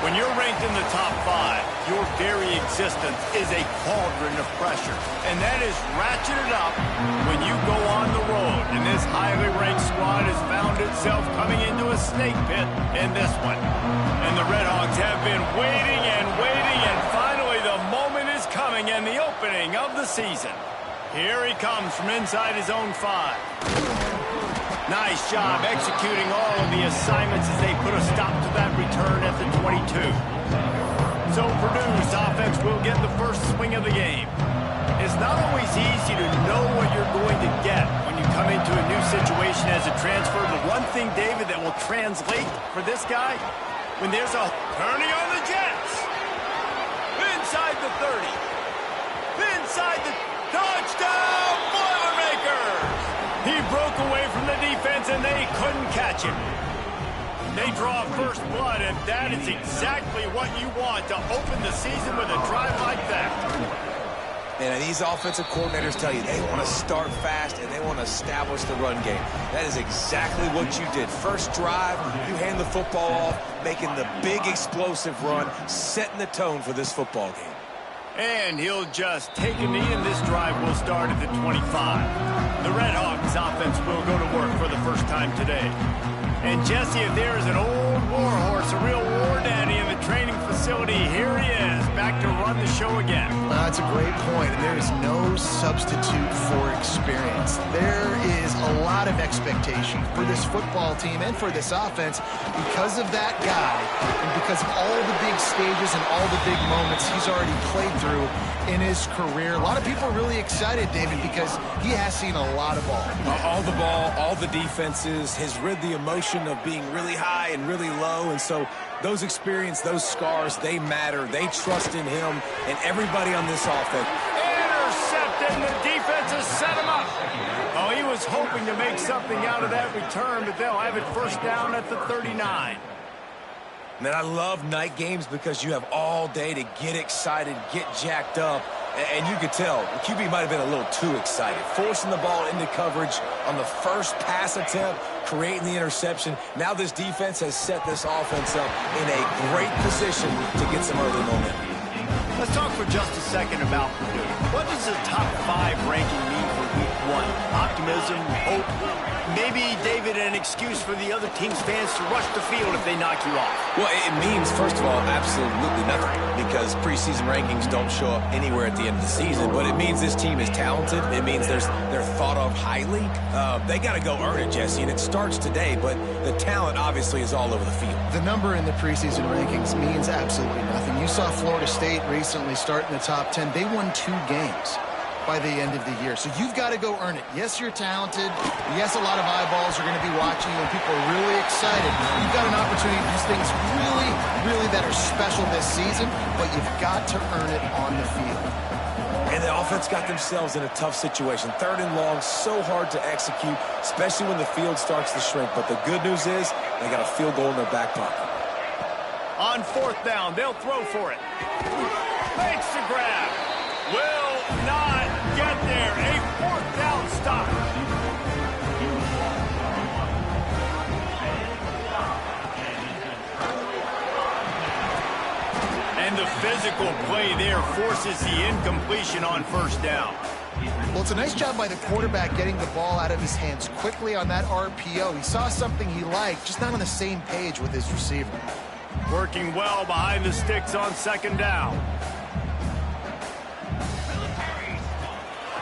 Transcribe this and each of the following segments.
When you're ranked in the top 5, your very existence is a cauldron of pressure. And that is ratcheted up when you go on the road. And this highly ranked squad has found itself coming into a snake pit in this one. And the Redhawks have been waiting, and finally the moment is coming and the opening of the season. Here he comes from inside his own 5. Nice job executing all of the assignments as they put a stop to that return at the 22. So Purdue's offense will get the first swing of the game. It's not always easy to know what you're going to get when you come into a new situation as a transfer, but one thing, David, that will translate for this guy, when there's a turning on the Jets. Inside the 30. Inside the touchdown, Boilermakers! He broke away from the defense, and they couldn't catch him. They draw first blood, and that is exactly what you want to open the season with a drive like that. And these offensive coordinators tell you they want to start fast and they want to establish the run game. That is exactly what you did. First drive, you hand the football off, making the big explosive run, setting the tone for this football game. And he'll just take a knee, and this drive will start at the 25. The Redhawks offense will go to work for the first time today. And Jesse, if there is an old war horse, a real war daddy in the training facility, here he is, back to run the show again. That's a great point, and there is no substitute for experience. There is a lot of expectation for this football team and for this offense because of that guy and because of all the big stages and all the big moments he's already played through in his career. A lot of people are really excited, David, because he has seen a lot of ball. All the ball, all the defenses, has rid the emotion of being really high and really low, and so those experience, those scars, they matter. They trust in him and everybody on this offense. Intercepted, and the defense has set him up. Oh, he was hoping to make something out of that return, but they'll have it first down at the 39. Man, I love night games because you have all day to get excited, get jacked up, and you could tell the QB might have been a little too excited, forcing the ball into coverage on the first pass attempt, creating the interception. Now this defense has set this offense up in a great position to get some early momentum. Let's talk for just a second about Purdue. What does the top 5 ranking mean for week 1? Optimism, hope, maybe, David, an excuse for the other team's fans to rush the field if they knock you off? Well, it means, first of all, absolutely nothing, because preseason rankings don't show up anywhere at the end of the season, but it means this team is talented. It means they're thought of highly. They got to go earn it, Jesse, and it starts today, but the talent obviously is all over the field. The number in the preseason rankings means absolutely nothing. You saw Florida State recently start in the top 10. They won 2 games by the end of the year. So you've got to go earn it. Yes, you're talented. Yes, a lot of eyeballs are going to be watching you, and people are really excited. You've got an opportunity to do things really that are special this season, but you've got to earn it on the field. And the offense got themselves in a tough situation. 3rd and long, so hard to execute, especially when the field starts to shrink. But the good news is they got a field goal in their back pocket. On 4th down, they'll throw for it. Makes the grab. Will not get there. A 4th down stop. And the physical play there forces the incompletion on 1st down. Well, it's a nice job by the quarterback getting the ball out of his hands quickly on that RPO. He saw something he liked, just not on the same page with his receiver. Working well behind the sticks on 2nd down.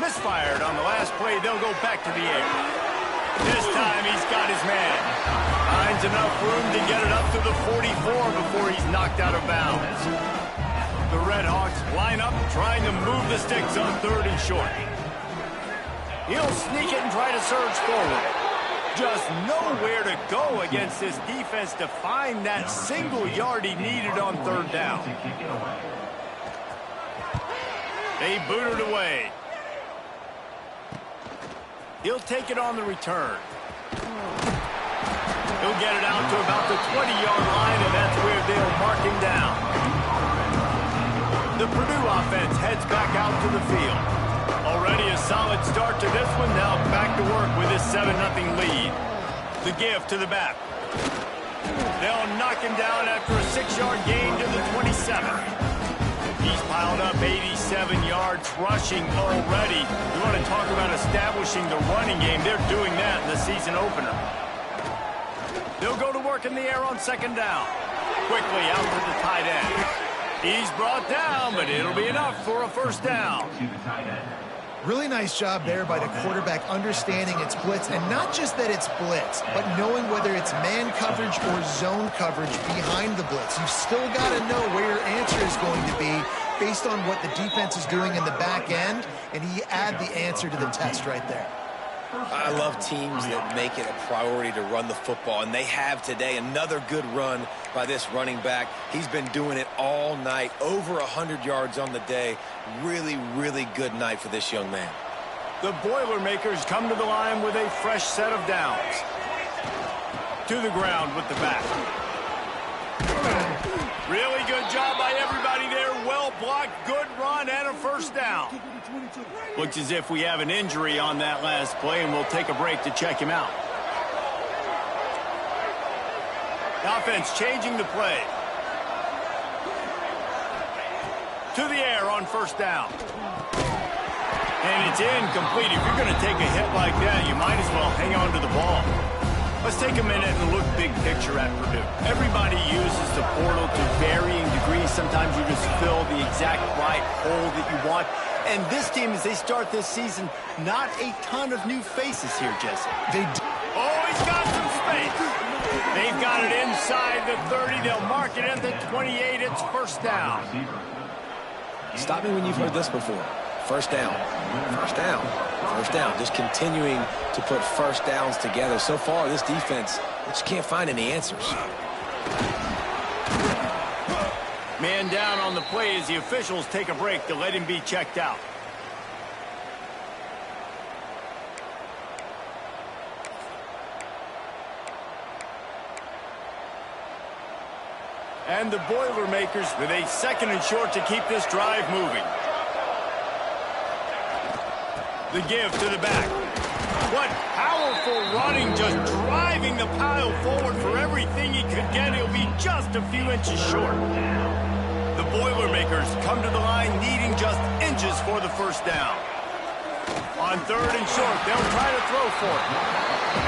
Misfired on the last play. They'll go back to the air. This time he's got his man. Finds enough room to get it up to the 44 before he's knocked out of bounds. The Redhawks line up trying to move the sticks on 3rd and short. He'll sneak it and try to surge forward. Just nowhere to go against this defense to find that single yard he needed on 3rd down. They boot it away. He'll take it on the return. He'll get it out to about the 20-yard line, and that's where they'll mark him down. The Purdue offense heads back out to the field. Already a solid start to this one. Now back to work with this 7-0 lead. The give to the back. They'll knock him down after a 6-yard gain to the 27. He's piled up 87 yards rushing already. You want to talk about establishing the running game. They're doing that in the season opener. They'll go to work in the air on second down. Quickly out to the tight end. He's brought down, but it'll be enough for a first down. Really nice job there by the quarterback understanding it's blitz, and not just that it's blitz, but knowing whether it's man coverage or zone coverage behind the blitz. You've still got to know where your answer is going to be based on what the defense is doing in the back end, and he add the answer to the test right there. I love teams that make it a priority to run the football, and they have today. Another good run by this running back. He's been doing it all night, over 100 yards on the day. Really, really good night for this young man. The Boilermakers come to the line with a fresh set of downs. To the ground with the back. Really good job by everybody there. Well blocked, good run, and a first down. Looks as if we have an injury on that last play, and we'll take a break to check him out. The offense changing the play. To the air on first down. And it's incomplete. If you're going to take a hit like that, you might as well hang on to the ball. Let's take a minute and look big picture at Purdue. Everybody uses the portal to varying degrees. Sometimes you just fill the exact right hole that you want. And this team, as they start this season, not a ton of new faces here, Jesse. Oh, he's got some space. They've got it inside the 30. They'll mark it at the 28. It's first down. Stop me when you've heard this before. First down, first down, first down. Just continuing to put first downs together. So far, this defense just can't find any answers. Man down on the play as the officials take a break to let him be checked out. And the Boilermakers with a 2nd and short to keep this drive moving. The give to the back. What powerful running, just driving the pile forward for everything he could get. He'll be just a few inches short. The Boilermakers come to the line needing just inches for the first down. On 3rd and short, they'll try to throw for it.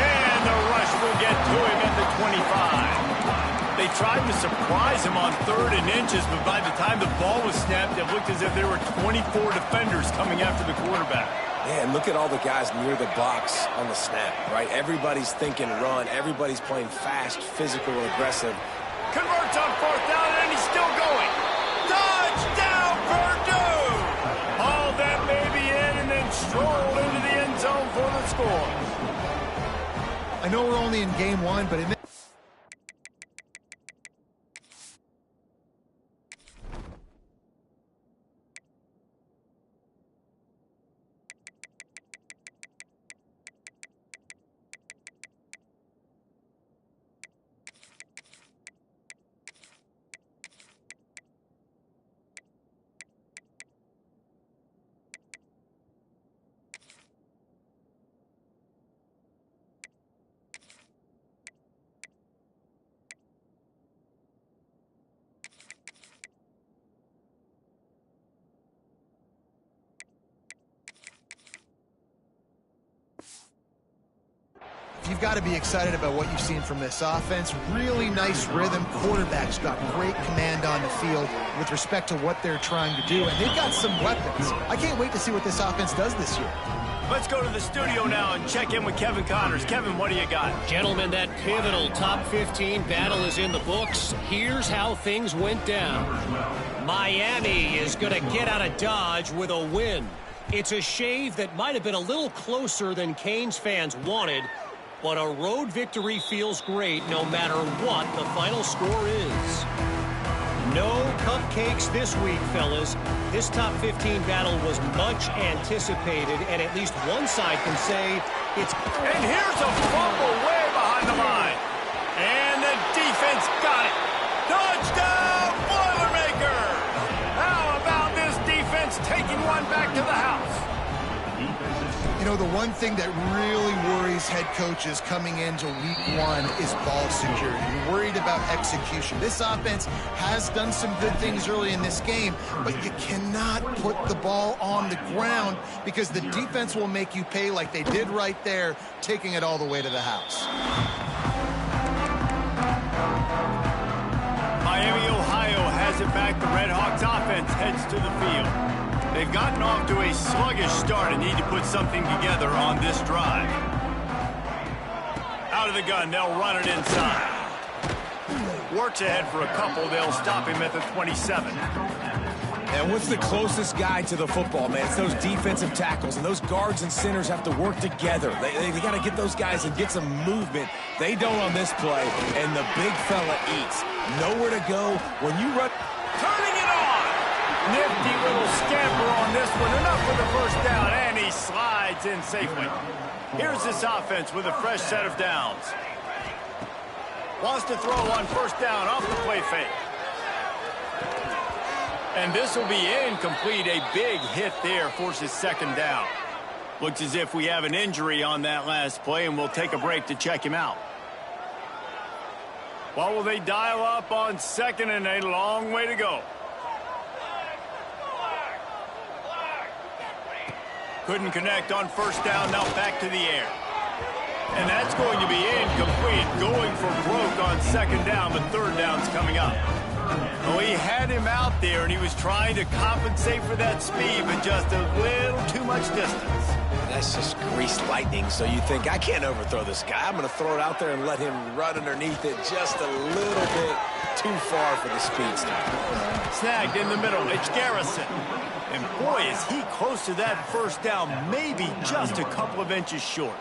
And the rush will get to him at the 25. They tried to surprise him on 3rd and inches, but by the time the ball was snapped, it looked as if there were 24 defenders coming after the quarterback. Yeah, and look at all the guys near the box on the snap, right? Everybody's thinking run. Everybody's playing fast, physical, and aggressive. Converts on 4th down, and he's still going. Touchdown, Purdue! Hauled that baby in and then strolled into the end zone for the score. I know we're only in game 1, but it you've got to be excited about what you've seen from this offense. Really nice rhythm. Quarterback's got great command on the field with respect to what they're trying to do, and they've got some weapons. I can't wait to see what this offense does this year. Let's go to the studio now and check in with Kevin Connors. Kevin, what do you got? Gentlemen, that pivotal top 15 battle is in the books. Here's how things went down. Miami is going to get out of Dodge with a win. It's a shave that might have been a little closer than Canes fans wanted, but a road victory feels great no matter what the final score is. No cup cakes this week, fellas. This top 15 battle was much anticipated, and at least one side can say it's... And here's a fumble way behind the line. And the defense got it. Touchdown, Boilermaker! How about this defense taking one back to the house? You know, the one thing that really worries head coaches coming into week one is ball security. You're worried about execution. This offense has done some good things early in this game, but you cannot put the ball on the ground because the defense will make you pay like they did right there, taking it all the way to the house. Miami, Ohio has it back. The Red Hawks offense heads to the field. They've gotten off to a sluggish start and need to put something together on this drive. Out of the gun, they'll run it inside. Works ahead for a couple. They'll stop him at the 27. And what's the closest guy to the football, man? It's those defensive tackles, and those guards and centers have to work together. They got to get those guys and get some movement. They don't on this play, and the big fella eats. Nowhere to go when you run. Turning it on! Nifty little scamper on this one. Enough for the first down, and he slides in safely. Here's this offense with a fresh set of downs. Wants to throw on first down off the play fake. And this will be incomplete. A big hit there forces second down. Looks as if we have an injury on that last play, and we'll take a break to check him out. Well, will they dial up on second, and a long way to go. Couldn't connect on first down, now back to the air. And that's going to be incomplete. Going for broke on second down, but third down's coming up. Well, he had him out there, and he was trying to compensate for that speed, but just a little too much distance. That's just greased lightning, so you think, I can't overthrow this guy. I'm going to throw it out there and let him run underneath it just a little bit too far for the speedster. Snagged in the middle. It's Garrison. And boy, is he close to that first down, maybe just a couple of inches short.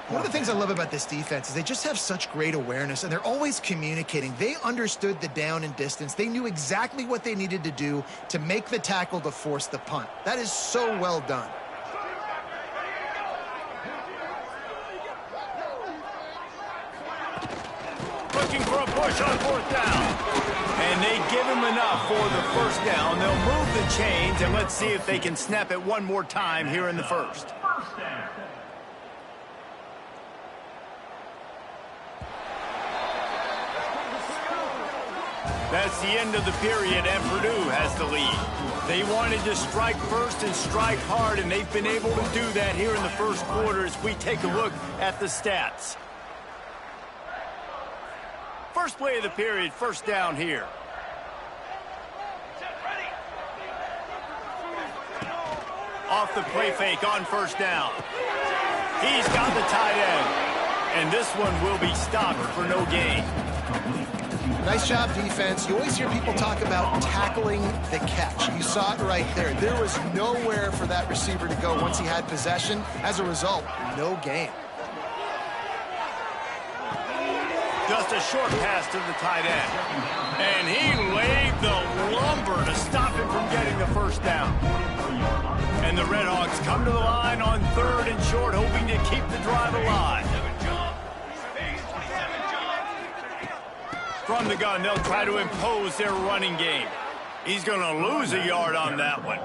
One of the things I love about this defense is they just have such great awareness, and they're always communicating. They understood the down and distance. They knew exactly what they needed to do to make the tackle to force the punt. That is so well done. Looking for a push on fourth down. And they give him enough for the first down. They'll move the chains, and let's see if they can snap it one more time here in the first. That's the end of the period, and Purdue has the lead. They wanted to strike first and strike hard, and they've been able to do that here in the first quarter as we take a look at the stats. First play of the period, first down here. Off the play fake on first down. He's got the tight end. And this one will be stopped for no gain. Nice job, defense. You always hear people talk about tackling the catch. You saw it right there. There was nowhere for that receiver to go once he had possession. As a result, no gain. Just a short pass to the tight end. And he laid the lumber to stop him from getting the first down. And the Red Hawks come to the line on third and short, hoping to keep the drive alive. From the gun, they'll try to impose their running game. He's going to lose a yard on that one.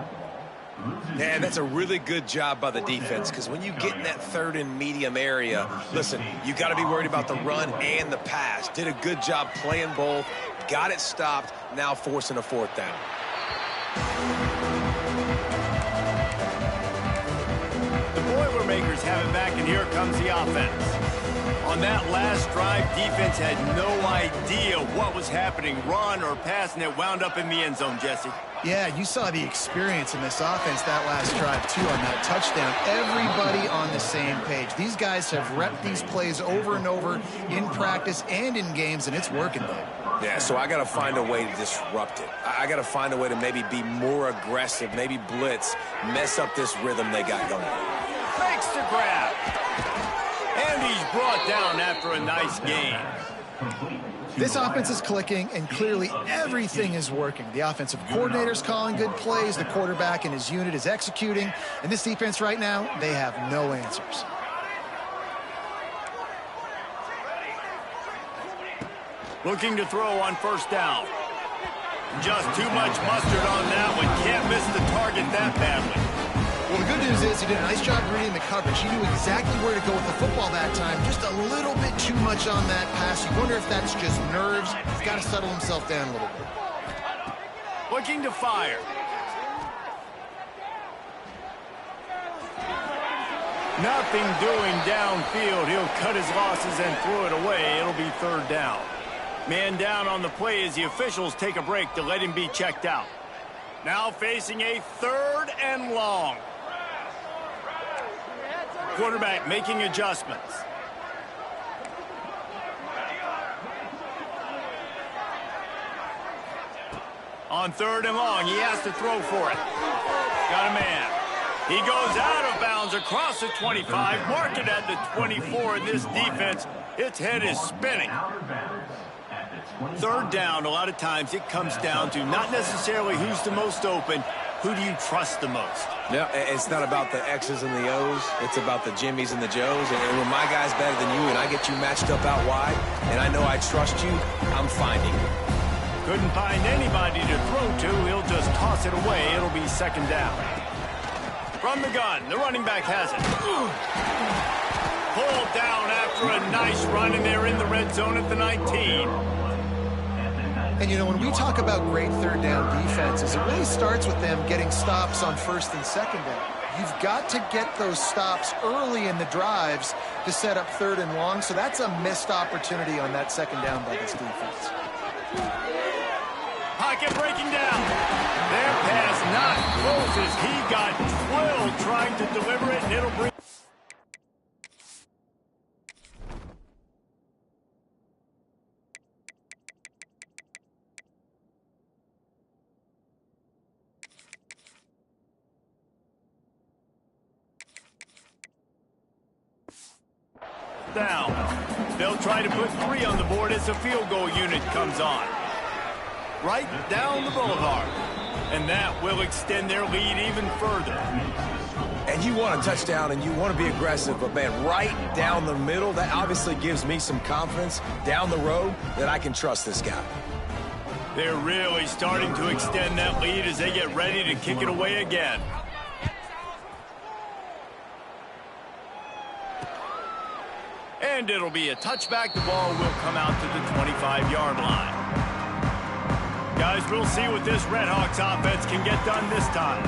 Yeah, that's a really good job by the defense, because when you get in that third and medium area, listen, you got to be worried about the run and the pass. Did a good job playing both, got it stopped, now forcing a fourth down. The Boilermakers have it back, and here comes the offense. On that last drive, defense had no idea what was happening, run or pass, and it wound up in the end zone, Jesse. Yeah, you saw the experience in this offense that last drive, too, on that touchdown. Everybody on the same page. These guys have repped these plays over and over in practice and in games, and it's working, though. Yeah, so I got to find a way to disrupt it. I got to find a way to maybe be more aggressive, maybe blitz, mess up this rhythm they got going. Makes the grab. And he's brought down after a nice gain. This offense is clicking, and clearly everything is working. The offensive coordinator's calling good plays, the quarterback and his unit is executing, and this defense right now, they have no answers. Looking to throw on first down. Just too much mustard on that one. Can't miss the target that badly. Well, the good news is he did a nice job reading the coverage. He knew exactly where to go with the football that time. Just a little bit too much on that pass. You wonder if that's just nerves. He's got to settle himself down a little bit. Looking to fire. Nothing doing downfield. He'll cut his losses and throw it away. It'll be third down. Man down on the play as the officials take a break to let him be checked out. Now facing a third and long. Quarterback making adjustments. On third and long, he has to throw for it. Got a man. He goes out of bounds across the 25, mark it at the 24, and this defense, its head is spinning. Third down, a lot of times it comes down to not necessarily who's the most open, who do you trust the most? No, it's not about the X's and the O's. It's about the Jimmys and the Joes. And when my guy's better than you and I get you matched up out wide, and I know I trust you, I'm finding you. Couldn't find anybody to throw to. He'll just toss it away. It'll be second down. From the gun, the running back has it. Pulled down after a nice run, and they're in the red zone at the 19. And, you know, when we talk about great third down defenses, it really starts with them getting stops on first and second down. You've got to get those stops early in the drives to set up third and long, so that's a missed opportunity on that second down by this defense. Pocket breaking down. Their pass not close as he got twirled trying to deliver it, and it'll bring... down. They'll try to put 3 on the board as the field goal unit comes on. Right down the boulevard. And that will extend their lead even further. And you want a touchdown and you want to be aggressive, but man, right down the middle, that obviously gives me some confidence down the road that I can trust this guy. They're really starting to extend that lead as they get ready to kick it away again. And it'll be a touchback. The ball will come out to the 25-yard line. Guys, we'll see what this Redhawks offense can get done this time.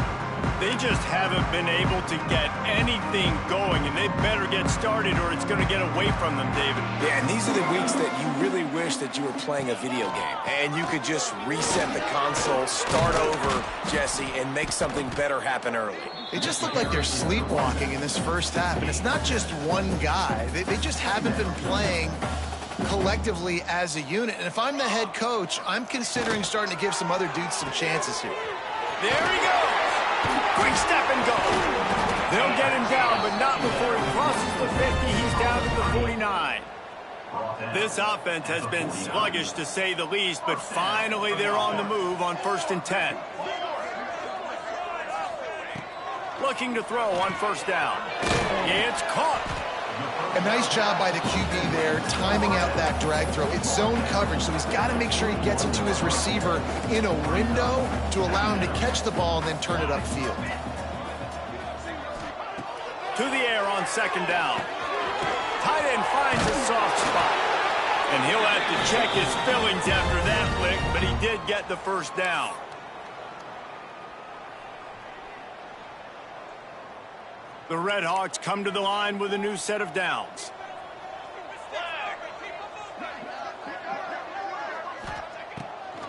They just haven't been able to get anything going, and they better get started or it's going to get away from them, David. Yeah, and these are the weeks that you really wish that you were playing a video game, and you could just reset the console, start over, Jesse, and make something better happen early. They just look like they're sleepwalking in this first half, and it's not just one guy. They just haven't been playing collectively as a unit. And if I'm the head coach, I'm considering starting to give some other dudes some chances here. There he goes. Quick step and go. They'll get him down, but not before he crosses the 50. He's down at the 49. This offense has been sluggish, to say the least, but finally they're on the move on 1st and 10. Looking to throw on first down. It's caught. A nice job by the QB there, timing out that drag throw. It's zone coverage, so he's got to make sure he gets it to his receiver in a window to allow him to catch the ball and then turn it upfield. To the air on second down. Tight end finds a soft spot. And he'll have to check his fillings after that lick, but he did get the first down. The Redhawks come to the line with a new set of downs.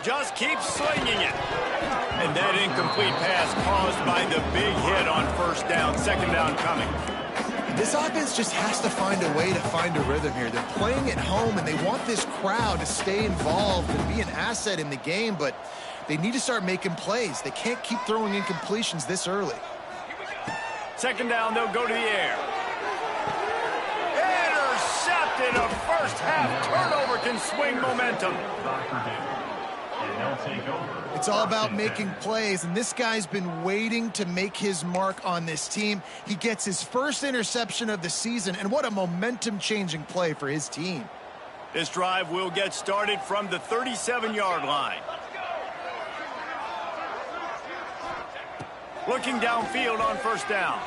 Just keeps slinging it. And that incomplete pass caused by the big hit on first down. Second down coming. This offense just has to find a way to find a rhythm here. They're playing at home, and they want this crowd to stay involved and be an asset in the game, but they need to start making plays. They can't keep throwing incompletions this early. Second down, they'll go to the air. Intercepted, a first half turnover can swing momentum. It's all about making plays, and this guy's been waiting to make his mark on this team. He gets his first interception of the season, and what a momentum-changing play for his team. This drive will get started from the 37-yard line. Looking downfield on first down.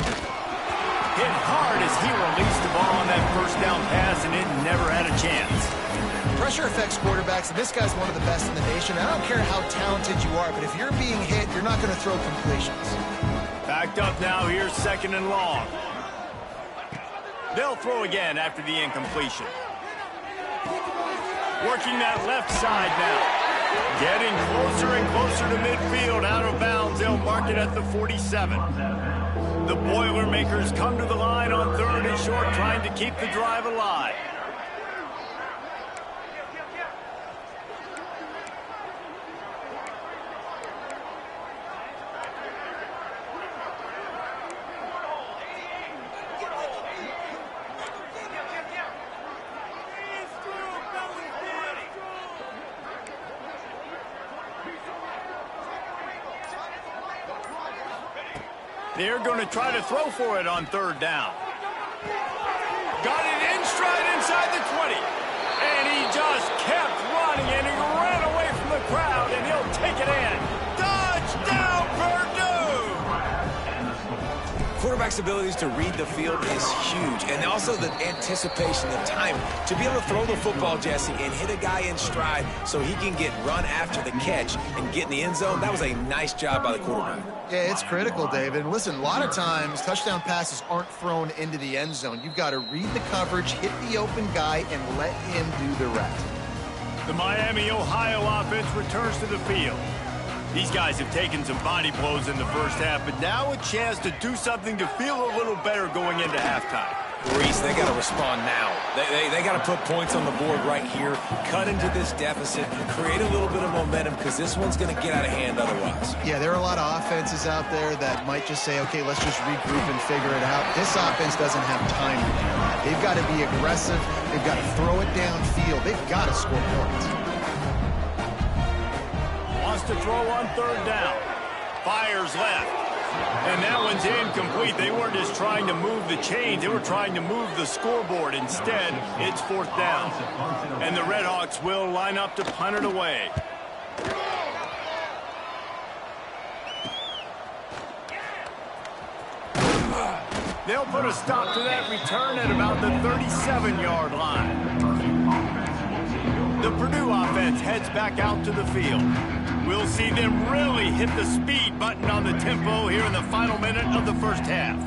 Hit hard as he released the ball on that first down pass, and it never had a chance. Pressure affects quarterbacks, and this guy's one of the best in the nation. I don't care how talented you are, but if you're being hit, you're not going to throw completions. Backed up now, here's second and long. They'll throw again after the incompletion. Working that left side now. Getting closer and closer to midfield, out of bounds. They'll mark it at the 47. The Boilermakers come to the line on third and short, trying to keep the drive alive. They're going to try to throw for it on third down. Got it in stride inside the 20. And he just kept running, and he ran away from the crowd, and he'll take it in. Touchdown, Purdue! Quarterback's abilities to read the field is huge, and also the anticipation, the time to be able to throw the football, Jesse, and hit a guy in stride so he can get run after the catch and get in the end zone. That was a nice job by the quarterback. Yeah, it's critical, David. And listen, a lot of times touchdown passes aren't thrown into the end zone. You've got to read the coverage, hit the open guy, and let him do the rest. The Miami, Ohio offense returns to the field. These guys have taken some body blows in the first half, but now a chance to do something to feel a little better going into halftime. Reese, they got to respond now. They got to put points on the board right here, cut into this deficit, create a little bit of momentum, because this one's going to get out of hand otherwise. Yeah, there are a lot of offenses out there that might just say, okay, let's just regroup and figure it out. This offense doesn't have time to do that. They've got to be aggressive. They've got to throw it downfield. They've got to score points. Wants to throw on third down. Fires left. And that one's incomplete. They weren't just trying to move the chains. They were trying to move the scoreboard. Instead, it's fourth down. And the Redhawks will line up to punt it away. They'll put a stop to that return at about the 37-yard line. The Purdue offense heads back out to the field. We'll see them really hit the speed button on the tempo here in the final minute of the first half.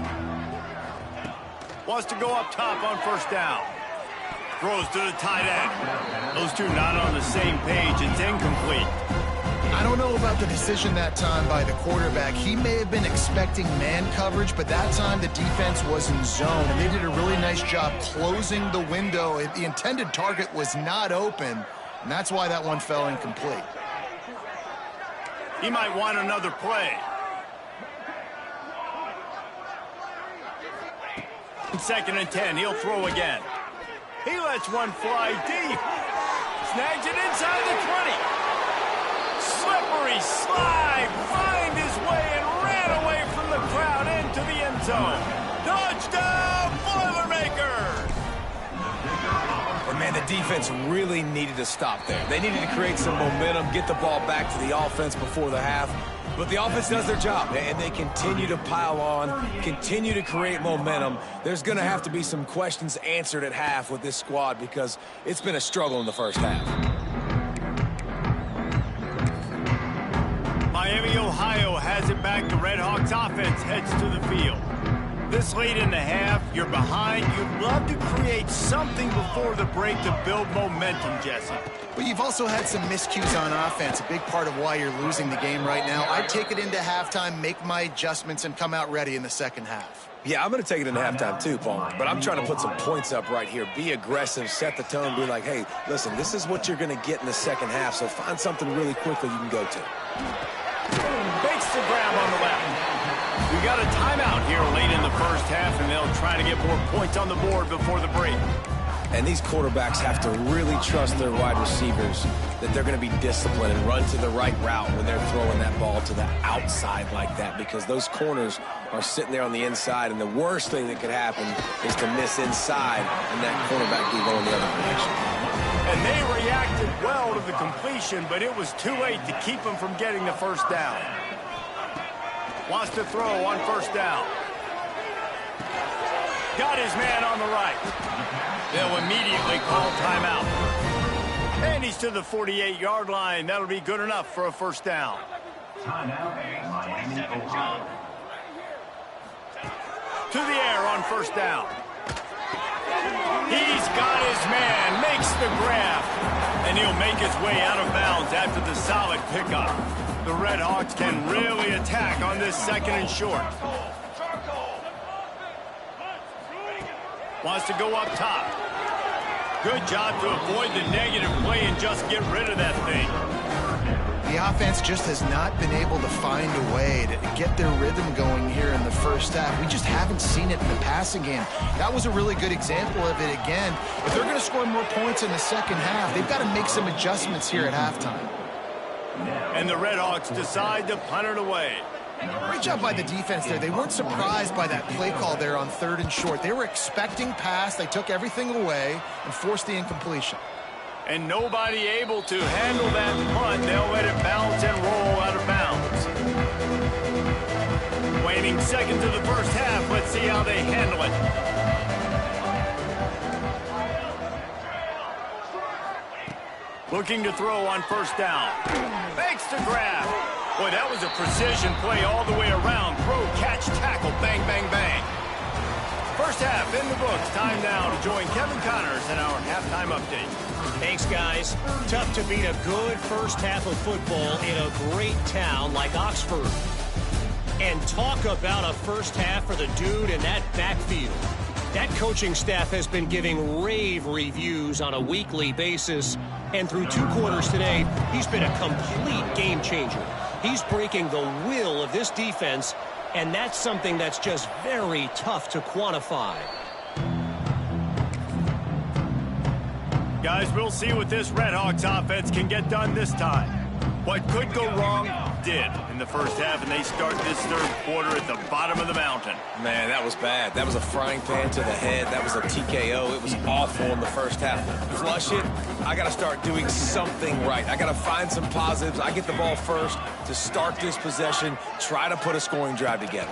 Wants to go up top on first down. Throws to the tight end. Those two not on the same page. It's incomplete. I don't know about the decision that time by the quarterback. He may have been expecting man coverage, but that time the defense was in zone, and they did a really nice job closing the window. The intended target was not open, and that's why that one fell incomplete. He might want another play. Second and 10, he'll throw again. He lets one fly deep. Snags it inside the 20. Slippery slide, find his way and ran away from the crowd into the end zone. Touchdown, Boilermakers! And man, the defense really needed to stop there. They needed to create some momentum, get the ball back to the offense before the half. But the offense does their job, and they continue to pile on, continue to create momentum. There's going to have to be some questions answered at half with this squad because it's been a struggle in the first half. Miami, Ohio has it back. The Redhawks offense heads to the field. This late in the half, you're behind. You'd love to create something before the break to build momentum, Jesse. But you've also had some miscues on offense, a big part of why you're losing the game right now. I'd take it into halftime, make my adjustments, and come out ready in the second half. Yeah, I'm going to take it into halftime too, Paul. But I'm trying to put some points up right here. Be aggressive, set the tone, be like, hey, listen, this is what you're going to get in the second half, so find something really quickly you can go to. Fakes the grab on the left. We got a timeout here late in the first half, and they'll try to get more points on the board before the break. And these quarterbacks have to really trust their wide receivers that they're going to be disciplined and run to the right route when they're throwing that ball to the outside like that, because those corners are sitting there on the inside, and the worst thing that could happen is to miss inside and that cornerback be going the other direction. And they reacted well to the completion, but it was too late to keep them from getting the first down. Wants to throw on first down. Got his man on the right. They'll immediately call timeout. And he's to the 48-yard line. That'll be good enough for a first down. To the air on first down. He's got his man, makes the grab, and he'll make his way out of bounds after the solid pickup. The Red Hawks can really attack on this second and short. Wants to go up top. Good job to avoid the negative play and just get rid of that thing. The offense just has not been able to find a way to get their rhythm going here in the first half. We just haven't seen it in the passing game. That was a really good example of it again. If they're going to score more points in the second half, they've got to make some adjustments here at halftime. And the Red Hawks decide to punt it away. Great job by the defense there. They weren't surprised by that play call there on third and short. They were expecting pass. They took everything away and forced the incompletion. And nobody able to handle that punt. They'll let it bounce and roll out of bounds. Waning seconds of the first half. Let's see how they handle it. Looking to throw on first down. Makes the grab. Boy, that was a precision play all the way around. Throw, catch, tackle, bang, bang, bang. First half in the books. Time now to join Kevin Connors in our halftime update. Thanks, guys. Tough to beat a good first half of football in a great town like Oxford. And talk about a first half for the dude in that backfield. That coaching staff has been giving rave reviews on a weekly basis. And through 2 quarters today, he's been a complete game changer. He's breaking the will of this defense, and that's something that's just very tough to quantify. Guys, we'll see what this Red Hawks offense can get done this time. What could go wrong did in the first half, and they start this third quarter at the bottom of the mountain. Man, that was bad. That was a frying pan to the head. That was a TKO. It was awful in the first half. Flush it. I got to start doing something right. I got to find some positives. I get the ball first to start this possession, try to put a scoring drive together.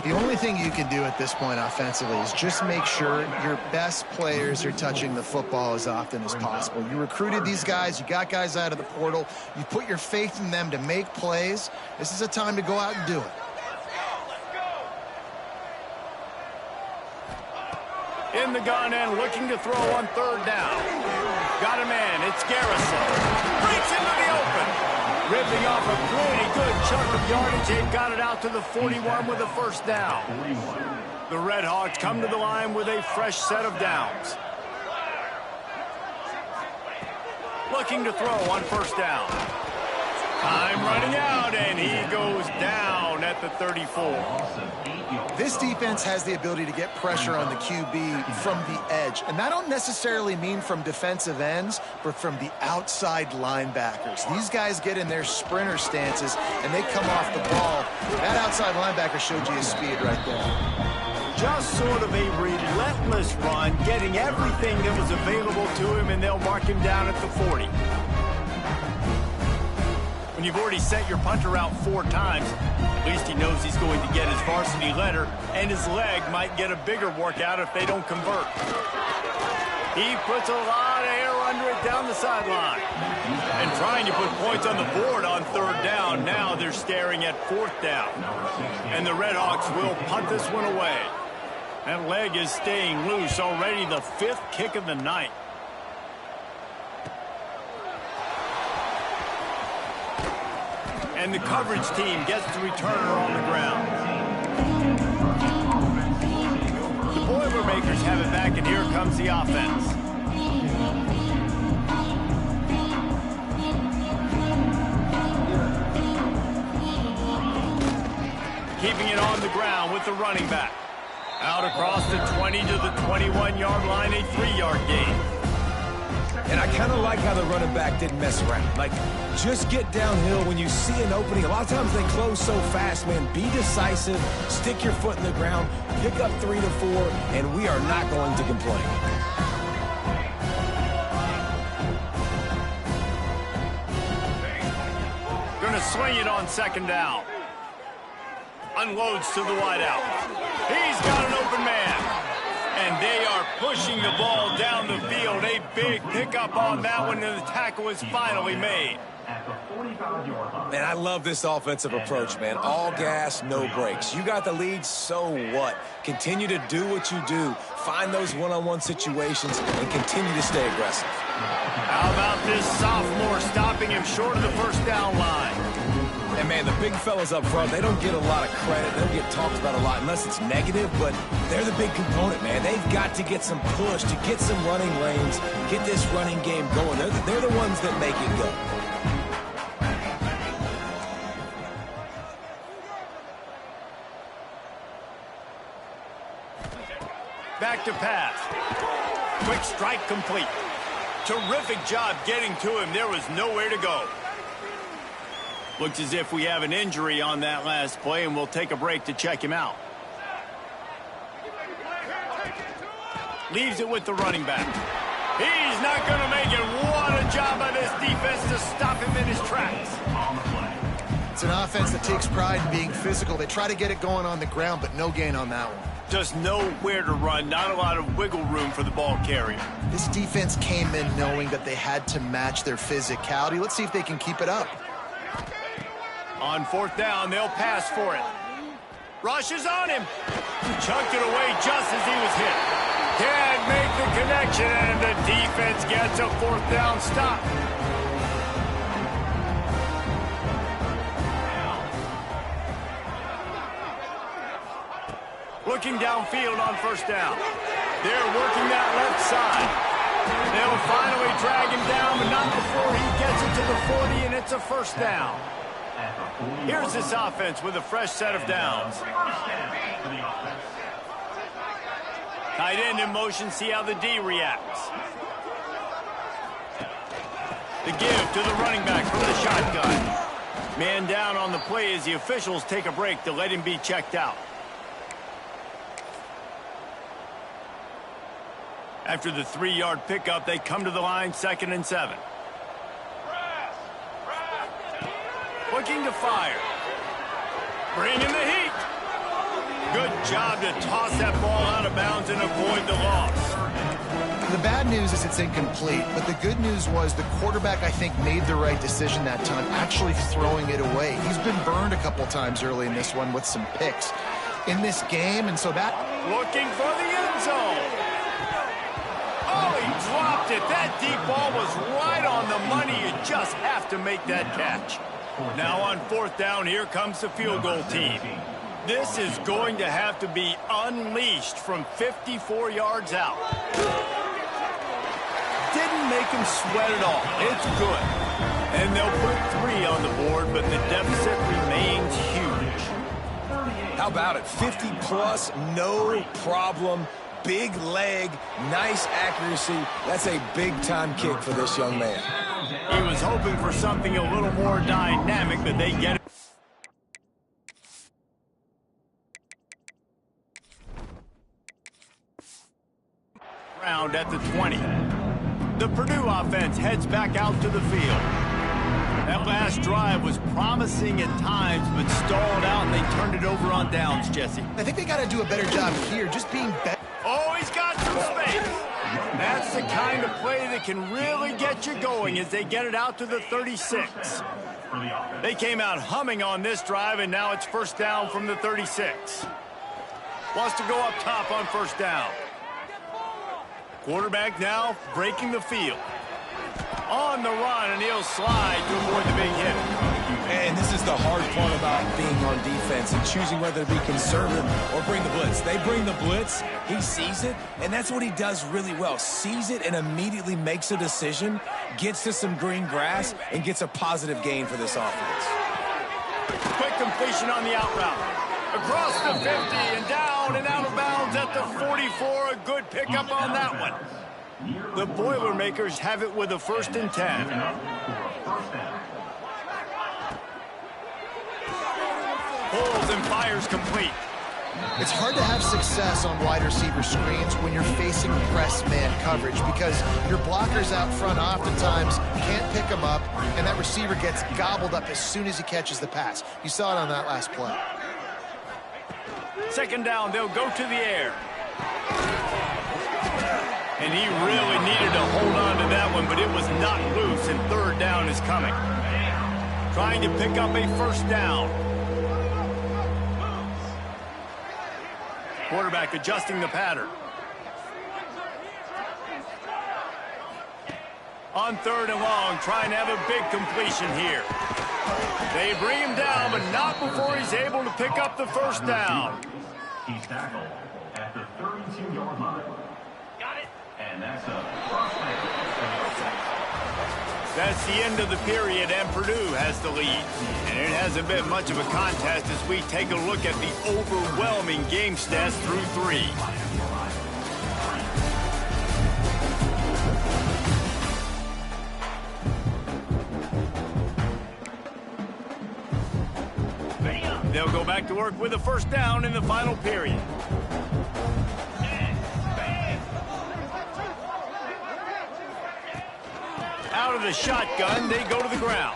The only thing you can do at this point offensively is just make sure your best players are touching the football as often as possible. You recruited these guys. You got guys out of the portal. You put your faith in them to make plays. This is a time to go out and do it. In the gun and looking to throw on third down. Got a man. It's Garrison. Breaks into the open. Ripping off a pretty good chunk of yardage. They've got it out to the 41 with a first down. The Red Hawks come to the line with a fresh set of downs. Looking to throw on first down. Time running out, and he goes down at the 34. This defense has the ability to get pressure on the QB from the edge. And I don't necessarily mean from defensive ends, but from the outside linebackers. These guys get in their sprinter stances, and they come off the ball. That outside linebacker showed you his speed right there. Just sort of a relentless run, getting everything that was available to him, and they'll mark him down at the 40. When you've already sent your punter out 4 times, at least he knows he's going to get his varsity letter, and his leg might get a bigger workout if they don't convert. He puts a lot of air under it down the sideline. And trying to put points on the board on third down. Now they're staring at fourth down. And the Red Hawks will punt this one away. That leg is staying loose already, the 5th kick of the night. And the coverage team gets the returner on the ground. The Boilermakers have it back, and here comes the offense. Keeping it on the ground with the running back. Out across the 20 to the 21-yard line, a 3-yard gain. And I kind of like how the running back didn't mess around. Like, just get downhill when you see an opening. A lot of times they close so fast, man. Be decisive, stick your foot in the ground, pick up 3 to 4, and we are not going to complain. Going to swing it on 2nd down. Unloads to the wideout. He's got an open man. And they are pushing the ball down the field. A big pickup on that one, and the tackle is finally made. Man, I love this offensive approach, man. All gas, no brakes. You got the lead, so what? Continue to do what you do. Find those one-on-one situations and continue to stay aggressive. How about this sophomore stopping him short of the 1st down line? And, man, the big fellas up front, they don't get a lot of credit. They don't get talked about a lot unless it's negative, but they're the big component, man. They've got to get some push, to get some running lanes, get this running game going. They're the ones that make it go. Back to pass. Quick strike complete. Terrific job getting to him. There was nowhere to go. Looks as if we have an injury on that last play, and we'll take a break to check him out. Leaves it with the running back. He's not going to make it. What a job by this defense to stop him in his tracks. It's an offense that takes pride in being physical. They try to get it going on the ground, but no gain on that one. Just nowhere to run. Not a lot of wiggle room for the ball carrier. This defense came in knowing that they had to match their physicality. Let's see if they can keep it up. On 4th down, they'll pass for it. Rushes on him. Chucked it away just as he was hit. Can't make the connection, and the defense gets a 4th down stop. Looking downfield on 1st down. They're working that left side. They'll finally drag him down, but not before he gets it to the 40, and it's a 1st down. Here's this offense with a fresh set of downs. Tight end in motion, see how the D reacts. The give to the running back from the shotgun. Man down on the play as the officials take a break to let him be checked out. After the 3-yard pickup, they come to the line, 2nd and 7. Looking to fire. Bringing the heat. Good job to toss that ball out of bounds and avoid the loss. The bad news is it's incomplete, but the good news was the quarterback, I think, made the right decision that time, actually throwing it away. He's been burned a couple times early in this one with some picks in this game, and so that... Looking for the end zone. Oh, he dropped it. That deep ball was right on the money. You just have to make that catch. Now on 4th down, here comes the field goal team. This is going to have to be unleashed from 54 yards out. Didn't make him sweat at all. It's good. And they'll put 3 on the board, but the deficit remains huge. How about it? 50-plus, no problem. Big leg, nice accuracy. That's a big-time kick for this young man. He was hoping for something a little more dynamic, but they get it. Round at the 20. The Purdue offense heads back out to the field. That last drive was promising at times, but stalled out, and they turned it over on downs, Jesse. I think they got to do a better job here, just being better. Oh, he's got some space. That's the kind of play that can really get you going as they get it out to the 36. They came out humming on this drive, and now it's 1st down from the 36. Wants to go up top on 1st down. Quarterback now breaking the field. On the run, and he'll slide to avoid the big hit. And this is the hard part about being on defense and choosing whether to be conservative or bring the blitz. They bring the blitz, he sees it, and that's what he does really well. Sees it and immediately makes a decision, gets to some green grass, and gets a positive gain for this offense. Quick completion on the out route. Across the 50 and down and out of bounds at the 44. A good pickup on that one. The Boilermakers have it with a 1st and 10. Pulls and fires complete. It's hard to have success on wide receiver screens when you're facing press man coverage because your blockers out front oftentimes can't pick them up, and that receiver gets gobbled up as soon as he catches the pass. You saw it on that last play. 2nd down, they'll go to the air. And he really needed to hold on to that one, but it was not loose, and 3rd down is coming. Trying to pick up a 1st down. Quarterback adjusting the pattern. On 3rd and long, trying to have a big completion here. They bring him down, but not before he's able to pick up the 1st down. He's tackled at the 32-yard line. Got it. And that's a first down. That's the end of the period, and Purdue has the lead. And it hasn't been much of a contest as we take a look at the overwhelming game stats through 3. They'll go back to work with a 1st down in the final period. Out of the shotgun, they go to the ground.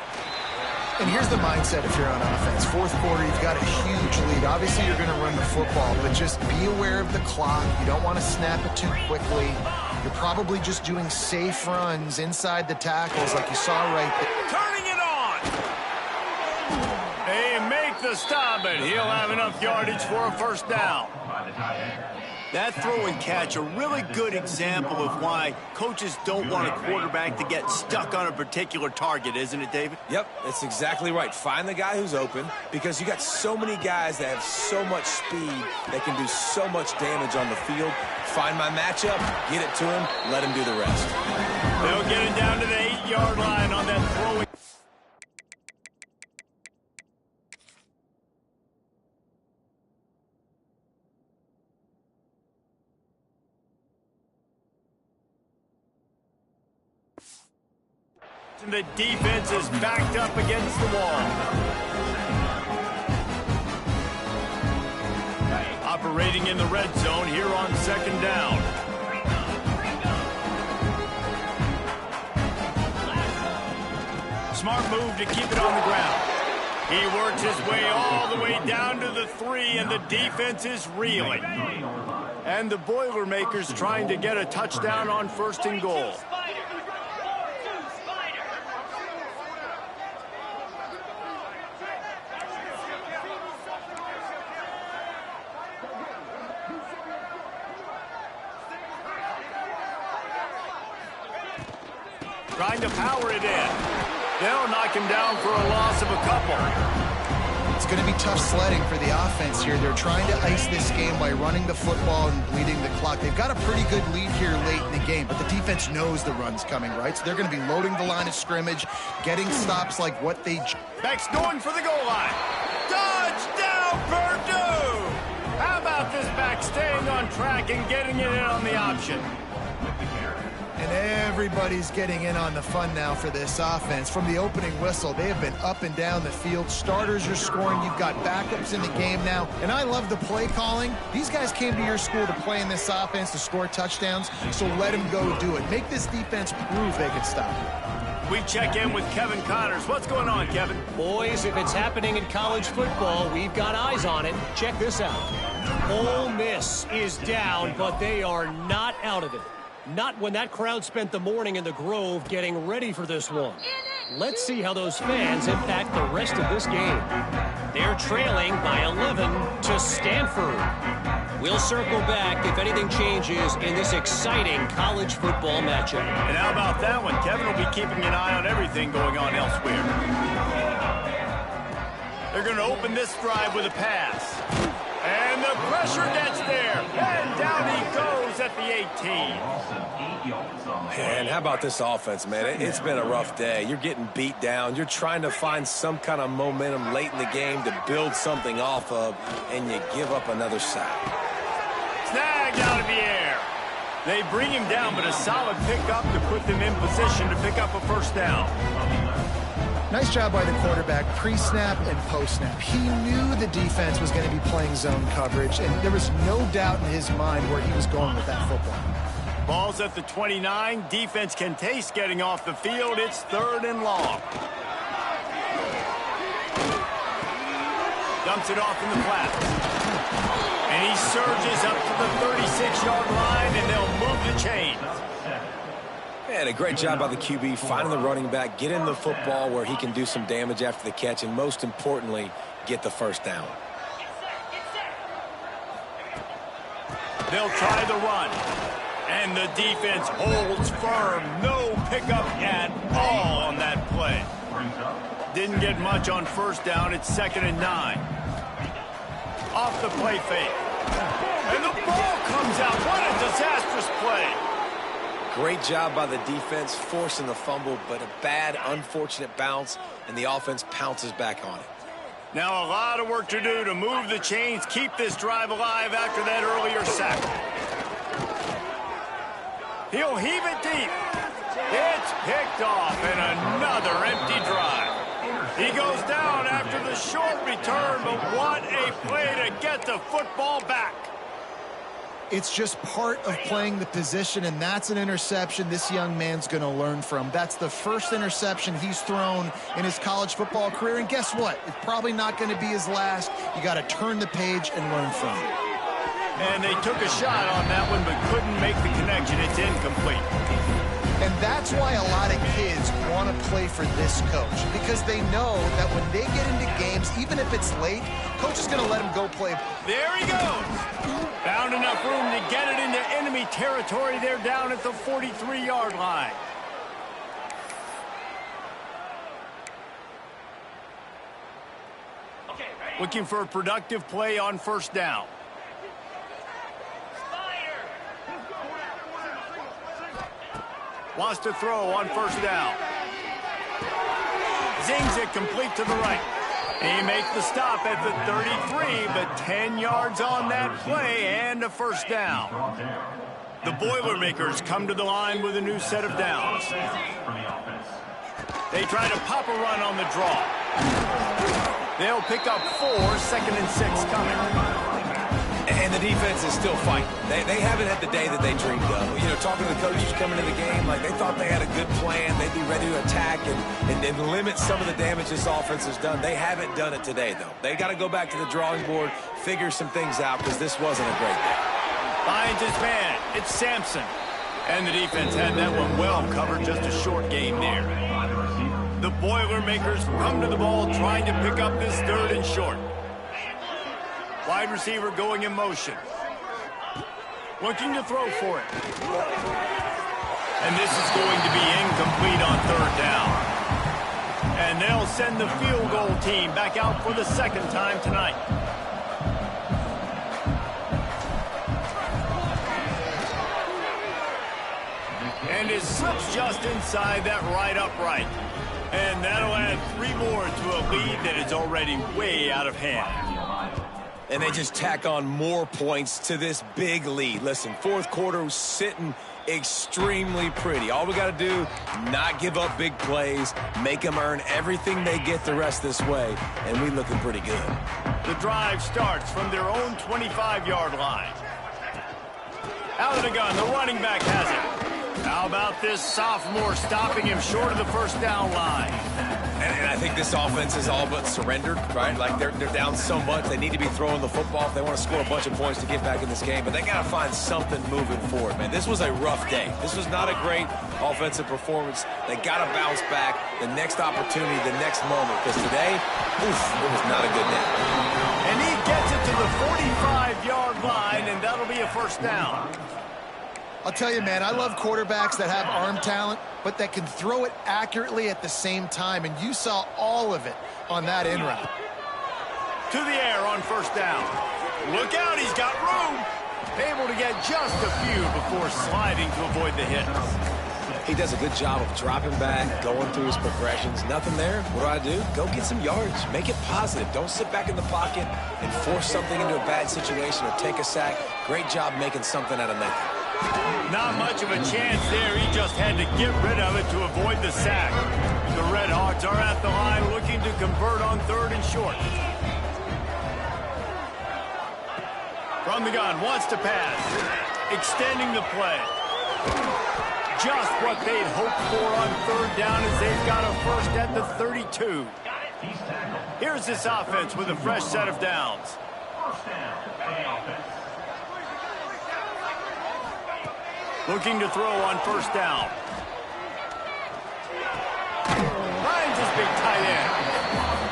And here's the mindset if you're on offense. 4th quarter, you've got a huge lead. Obviously, you're going to run the football, but just be aware of the clock. You don't want to snap it too quickly. You're probably just doing safe runs inside the tackles like you saw right there. Turning it on! They make the stop, and he'll have enough yardage for a 1st down. That throw and catch, a really good example of why coaches don't want a quarterback to get stuck on a particular target, isn't it, David? Yep, that's exactly right. Find the guy who's open because you got so many guys that have so much speed that can do so much damage on the field. Find my matchup, get it to him, let him do the rest. They'll get it down to the 8-yard line on that throwing. And the defense is backed up against the wall. Operating in the red zone here on 2nd down. Smart move to keep it on the ground. He works his way all the way down to the 3, and the defense is reeling. And the Boilermakers trying to get a touchdown on 1st and goal. Trying to power it in. They'll knock him down for a loss of a couple. It's going to be tough sledding for the offense here. They're trying to ice this game by running the football and bleeding the clock. They've got a pretty good lead here late in the game, but the defense knows the run's coming, right? So they're going to be loading the line of scrimmage, getting stops like what they... Beck's going for the goal line. Touchdown, Purdue! How about this back staying on track and getting it in on the option? And everybody's getting in on the fun now for this offense. From the opening whistle, they have been up and down the field. Starters are scoring. You've got backups in the game now. And I love the play calling. These guys came to your school to play in this offense to score touchdowns, so let them go do it. Make this defense prove they can stop it. We check in with Kevin Connors. What's going on, Kevin? Boys, if it's happening in college football, we've got eyes on it. Check this out. Ole Miss is down, but they are not out of it. Not when that crowd spent the morning in the Grove getting ready for this one. Let's see how those fans impact the rest of this game. They're trailing by 11 to Stanford. We'll circle back if anything changes in this exciting college football matchup. And how about that one? Kevin will be keeping an eye on everything going on elsewhere. They're going to open this drive with a pass. And the pressure gets there. And down he goes at the 18. And how about this offense, man? It's been a rough day. You're getting beat down. You're trying to find some kind of momentum late in the game to build something off of, and you give up another sack. Snagged out of the air. They bring him down, but a solid pickup to put them in position to pick up a first down. Nice job by the quarterback, pre-snap and post-snap. He knew the defense was going to be playing zone coverage, and there was no doubt in his mind where he was going with that football. Ball's at the 29. Defense can taste getting off the field. It's 3rd and long. Dumps it off in the flat. And he surges up to the 36-yard line, and they'll move the chains. And a great job by the QB finding the running back, getting the football where he can do some damage after the catch, and most importantly, get the first down. They'll try the run. And the defense holds firm. No pickup at all on that play. Didn't get much on first down. It's 2nd and 9. Off the play fake. And the ball comes out. What a disastrous play. Great job by the defense forcing the fumble, but a bad, unfortunate bounce, and the offense pounces back on it. Now a lot of work to do to move the chains, keep this drive alive after that earlier sack. He'll heave it deep. It's picked off, and another empty drive. He goes down after the short return, but what a play to get the football back. It's just part of playing the position, and that's an interception this young man's going to learn from. That's the first interception he's thrown in his college football career, and guess what? It's probably not going to be his last. You got to turn the page and learn from it. And they took a shot on that one, but couldn't make the connection. It's incomplete. And that's why a lot of kids want to play for this coach, because they know that when they get into games, even if it's late, coach is going to let them go play. There he goes. Found enough room to get it into enemy territory. They're down at the 43-yard line. Looking for a productive play on first down. Wants to throw on first down. Zings it complete to the right. He makes the stop at the 33, but 10 yards on that play and a first down. The Boilermakers come to the line with a new set of downs. They try to pop a run on the draw. They'll pick up 4, 2nd and 6 coming. And the defense is still fighting. They haven't had the day that they dreamed of. You know, talking to the coaches coming into the game, like they thought they had a good plan. They'd be ready to attack and limit some of the damage this offense has done. They haven't done it today, though. They got to go back to the drawing board, figure some things out, because this wasn't a great day. Finds his man. It's Sampson. And the defense had that one well covered. Just a short game there. The Boilermakers come to the ball trying to pick up this 3rd and short. Wide receiver going in motion. Looking to throw for it. And this is going to be incomplete on 3rd down. And they'll send the field goal team back out for the 2nd time tonight. And it slips just inside that right upright. And that'll add 3 more to a lead that is already way out of hand. And they just tack on more points to this big lead. Listen, 4th quarter was sitting extremely pretty. All we got to do, not give up big plays, make them earn everything they get the rest this way, and we looking pretty good. The drive starts from their own 25-yard line. Out of the gun, the running back has it. How about this sophomore stopping him short of the first down line? And I think this offense is all but surrendered, right? Like they're down so much, they need to be throwing the football if they want to score a bunch of points to get back in this game. But they got to find something moving forward, man. This was a rough day. This was not a great offensive performance. They got to bounce back the next opportunity, the next moment. Because today, oof, it was not a good day. And he gets it to the 45-yard line, and that'll be a first down. I'll tell you, man, I love quarterbacks that have arm talent, but that can throw it accurately at the same time, and you saw all of it on that in route. To the air on first down. Look out, he's got room. Able to get just a few before sliding to avoid the hits. He does a good job of dropping back, going through his progressions. Nothing there. What do? Go get some yards. Make it positive. Don't sit back in the pocket and force something into a bad situation or take a sack. Great job making something out of nothing. Not much of a chance there. He just had to get rid of it to avoid the sack. The Red Hawks are at the line looking to convert on 3rd and short. From the gun, wants to pass. Extending the play. Just what they'd hoped for on 3rd down as they've got a first at the 32. Here's this offense with a fresh set of downs. First down for the offense. Looking to throw on 1st down. Finds his big tight end.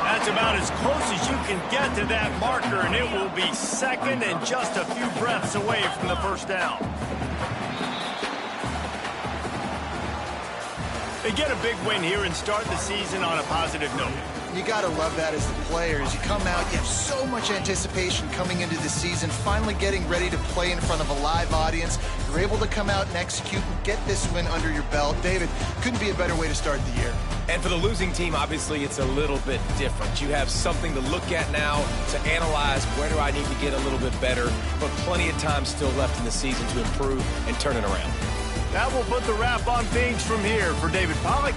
That's about as close as you can get to that marker, and it will be 2nd and just a few breaths away from the 1st down. They get a big win here and start the season on a positive note. You got to love that as the players. You come out, you have so much anticipation coming into the season, finally getting ready to play in front of a live audience. You're able to come out and execute and get this win under your belt. David, couldn't be a better way to start the year. And for the losing team, obviously, it's a little bit different. You have something to look at now to analyze where do I need to get a little bit better, but plenty of time still left in the season to improve and turn it around. That will put the wrap on things from here. For David Pollack,